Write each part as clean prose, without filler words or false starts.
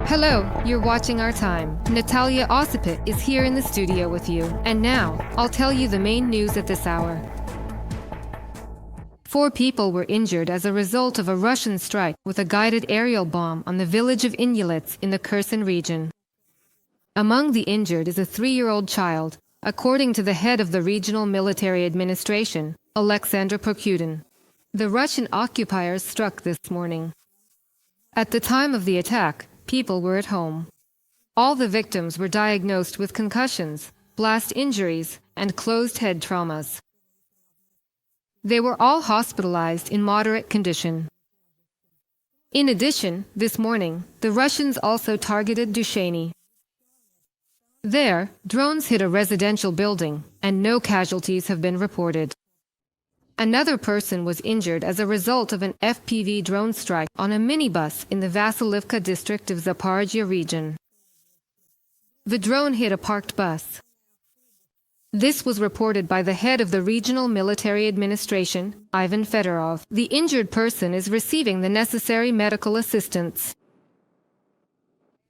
Hello, you're watching Our Time. Natalia Osipit is here in the studio with you. And now, I'll tell you the main news at this hour. 4 people were injured as a result of a Russian strike with a guided aerial bomb on the village of Inhulets in the Kherson region. Among the injured is a 3-year-old child, according to the head of the regional military administration, Alexander Prokudin. The Russian occupiers struck this morning. At the time of the attack, people were at home. All the victims were diagnosed with concussions, blast injuries, and closed head traumas. They were all hospitalized in moderate condition. In addition, this morning, the Russians also targeted Kaushany. There, drones hit a residential building, and no casualties have been reported. Another person was injured as a result of an FPV drone strike on a minibus in the Vasilivka district of Zaporizhzhia region. The drone hit a parked bus. This was reported by the head of the regional military administration, Ivan Fedorov. The injured person is receiving the necessary medical assistance.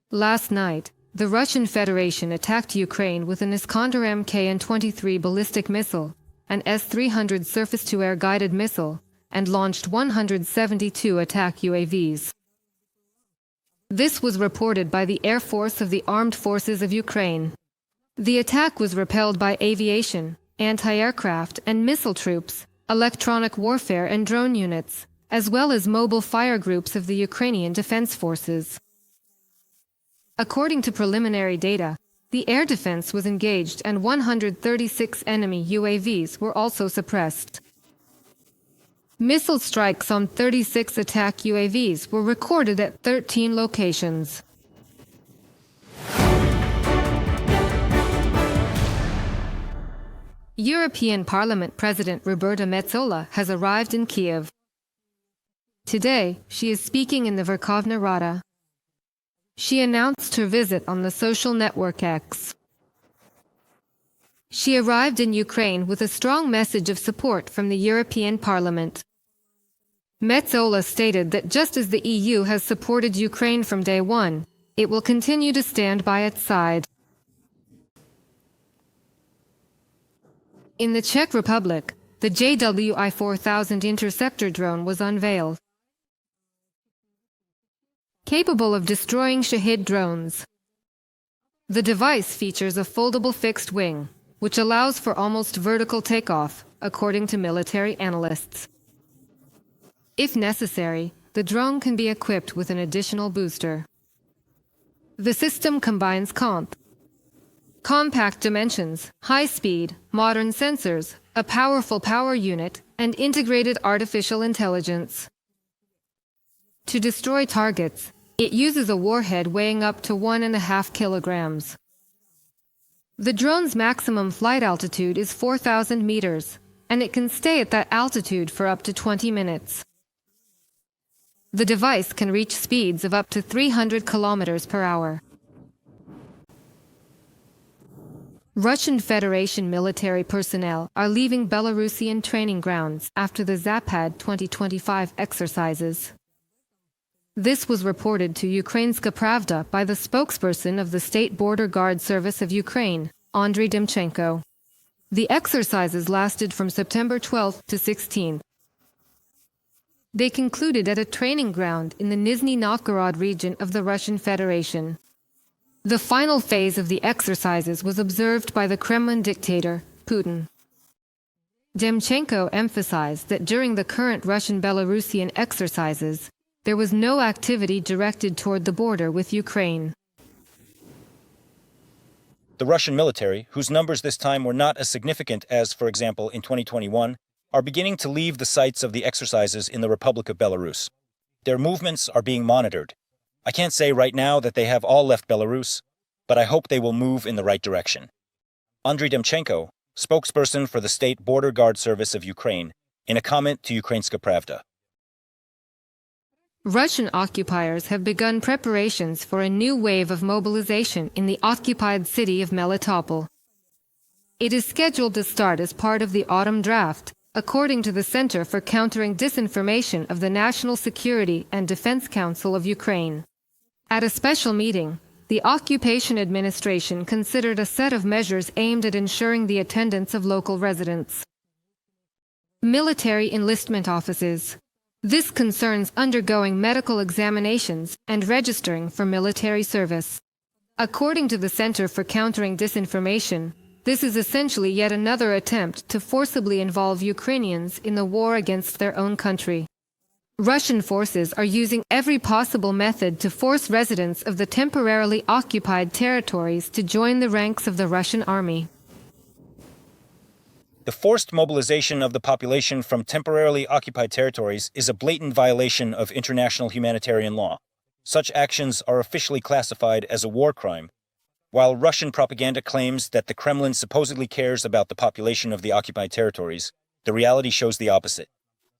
Last night, the Russian Federation attacked Ukraine with an Iskander Mkn-23 ballistic missile, an S-300 surface-to-air guided missile, and launched 172 attack UAVs. This was reported by the Air Force of the Armed Forces of Ukraine. The attack was repelled by aviation, anti-aircraft and missile troops, electronic warfare and drone units, as well as mobile fire groups of the Ukrainian Defense Forces. According to preliminary data, the air defense was engaged and 136 enemy UAVs were also suppressed. Missile strikes on 36 attack UAVs were recorded at 13 locations. European Parliament President Roberta Metsola has arrived in Kyiv. Today, she is speaking in the Verkhovna Rada. She announced her visit on the social network X. She arrived in Ukraine with a strong message of support from the European Parliament. Metsola stated that just as the EU has supported Ukraine from day one, it will continue to stand by its side. In the Czech Republic, the JWI-4000 interceptor drone was unveiled. Capable of destroying Shahed drones. The device features a foldable fixed wing, which allows for almost vertical takeoff, according to military analysts. If necessary, the drone can be equipped with an additional booster. The system combines compact dimensions, high speed, modern sensors, a powerful power unit, and integrated artificial intelligence. To destroy targets, it uses a warhead weighing up to 1.5 kilograms. The drone's maximum flight altitude is 4,000 meters, and it can stay at that altitude for up to 20 minutes. The device can reach speeds of up to 300 kilometers per hour. Russian Federation military personnel are leaving Belarusian training grounds after the Zapad 2025 exercises. This was reported to Ukrainska Pravda by the spokesperson of the State Border Guard Service of Ukraine, Andriy Demchenko. The exercises lasted from September 12 to 16. They concluded at a training ground in the Nizhny Novgorod region of the Russian Federation. The final phase of the exercises was observed by the Kremlin dictator, Putin. Demchenko emphasized that during the current Russian-Belarusian exercises, there was no activity directed toward the border with Ukraine. The Russian military, whose numbers this time were not as significant as, for example, in 2021, are beginning to leave the sites of the exercises in the Republic of Belarus. Their movements are being monitored. I can't say right now that they have all left Belarus, but I hope they will move in the right direction. Andriy Demchenko, spokesperson for the State Border Guard Service of Ukraine, in a comment to Ukrainska Pravda. Russian occupiers have begun preparations for a new wave of mobilization in the occupied city of Melitopol. It is scheduled to start as part of the autumn draft, according to the Center for Countering Disinformation of the National Security and Defense Council of Ukraine. At a special meeting, the Occupation Administration considered a set of measures aimed at ensuring the attendance of local residents. Military enlistment offices. This concerns undergoing medical examinations and registering for military service. According to the Center for Countering Disinformation, this is essentially yet another attempt to forcibly involve Ukrainians in the war against their own country. Russian forces are using every possible method to force residents of the temporarily occupied territories to join the ranks of the Russian army. The forced mobilization of the population from temporarily occupied territories is a blatant violation of international humanitarian law. Such actions are officially classified as a war crime. While Russian propaganda claims that the Kremlin supposedly cares about the population of the occupied territories, the reality shows the opposite.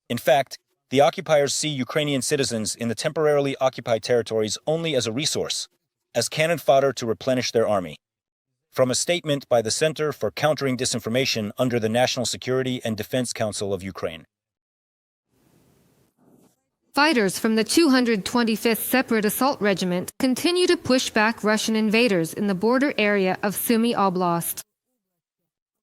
In fact, the occupiers see Ukrainian citizens in the temporarily occupied territories only as a resource, as cannon fodder to replenish their army. From a statement by the Center for Countering Disinformation under the National Security and Defense Council of Ukraine. Fighters from the 225th Separate Assault Regiment continue to push back Russian invaders in the border area of Sumy Oblast.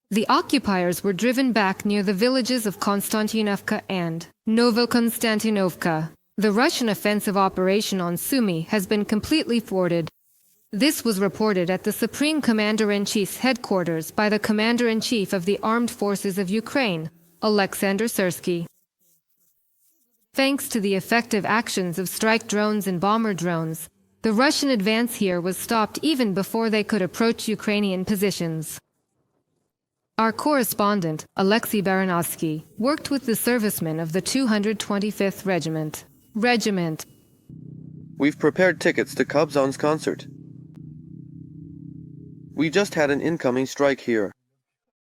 The occupiers were driven back near the villages of Konstantinovka and Novokonstantinovka. The Russian offensive operation on Sumy has been completely thwarted. This was reported at the Supreme Commander-in-Chief's headquarters by the Commander-in-Chief of the Armed Forces of Ukraine, Alexander Syrsky. Thanks to the effective actions of strike drones and bomber drones, the Russian advance here was stopped even before they could approach Ukrainian positions. Our correspondent, Alexei Baranovsky, worked with the servicemen of the 225th Regiment. We've prepared tickets to Kobzon's concert. We just had an incoming strike here.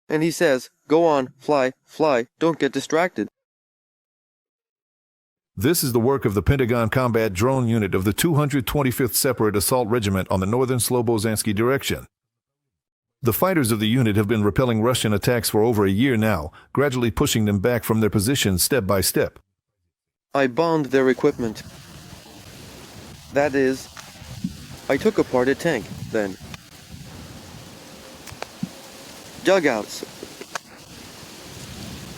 And he says, go on, fly, don't get distracted. This is the work of the Pentagon Combat Drone Unit of the 225th Separate Assault Regiment on the northern Slobozansky direction. The fighters of the unit have been repelling Russian attacks for over a year now, gradually pushing them back from their positions step by step. I bombed their equipment. That is, I took apart a tank, then. Dugouts.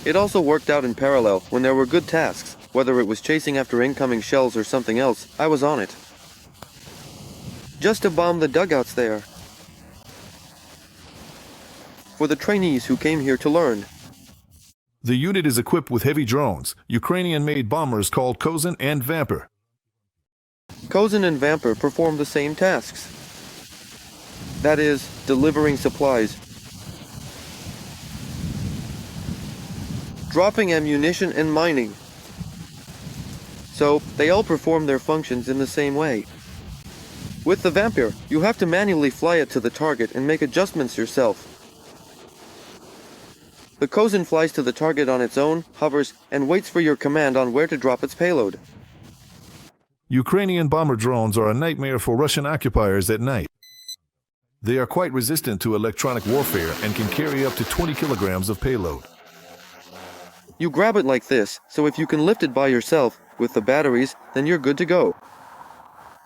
It also worked out in parallel when there were good tasks. Whether it was chasing after incoming shells or something else, I was on it. Just to bomb the dugouts there. For the trainees who came here to learn. The unit is equipped with heavy drones, Ukrainian-made bombers called Kozhin and Vamper. Kozhin and Vamper perform the same tasks. That is, delivering supplies, dropping ammunition and mining. So, they all perform their functions in the same way. With the Vamper, you have to manually fly it to the target and make adjustments yourself. The Kozhin flies to the target on its own, hovers, and waits for your command on where to drop its payload. Ukrainian bomber drones are a nightmare for Russian occupiers at night. They are quite resistant to electronic warfare and can carry up to 20 kilograms of payload. You grab it like this, so if you can lift it by yourself, with the batteries, then you're good to go.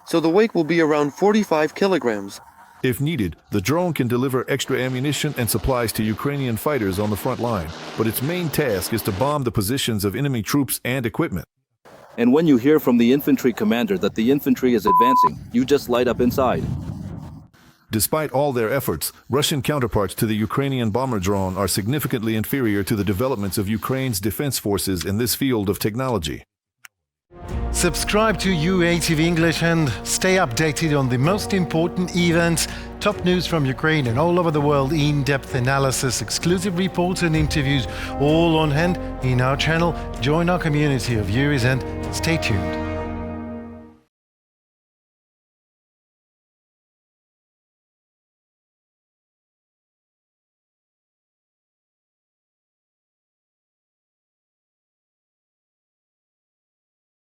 So the weight will be around 45 kilograms. If needed, the drone can deliver extra ammunition and supplies to Ukrainian fighters on the front line, but its main task is to bomb the positions of enemy troops and equipment. And when you hear from the infantry commander that the infantry is advancing, you just light up inside. Despite all their efforts, Russian counterparts to the Ukrainian bomber drone are significantly inferior to the developments of Ukraine's defense forces in this field of technology. Subscribe to UATV English and stay updated on the most important events, top news from Ukraine and all over the world, in-depth analysis, exclusive reports and interviews, all on hand in our channel. Join our community of viewers and stay tuned.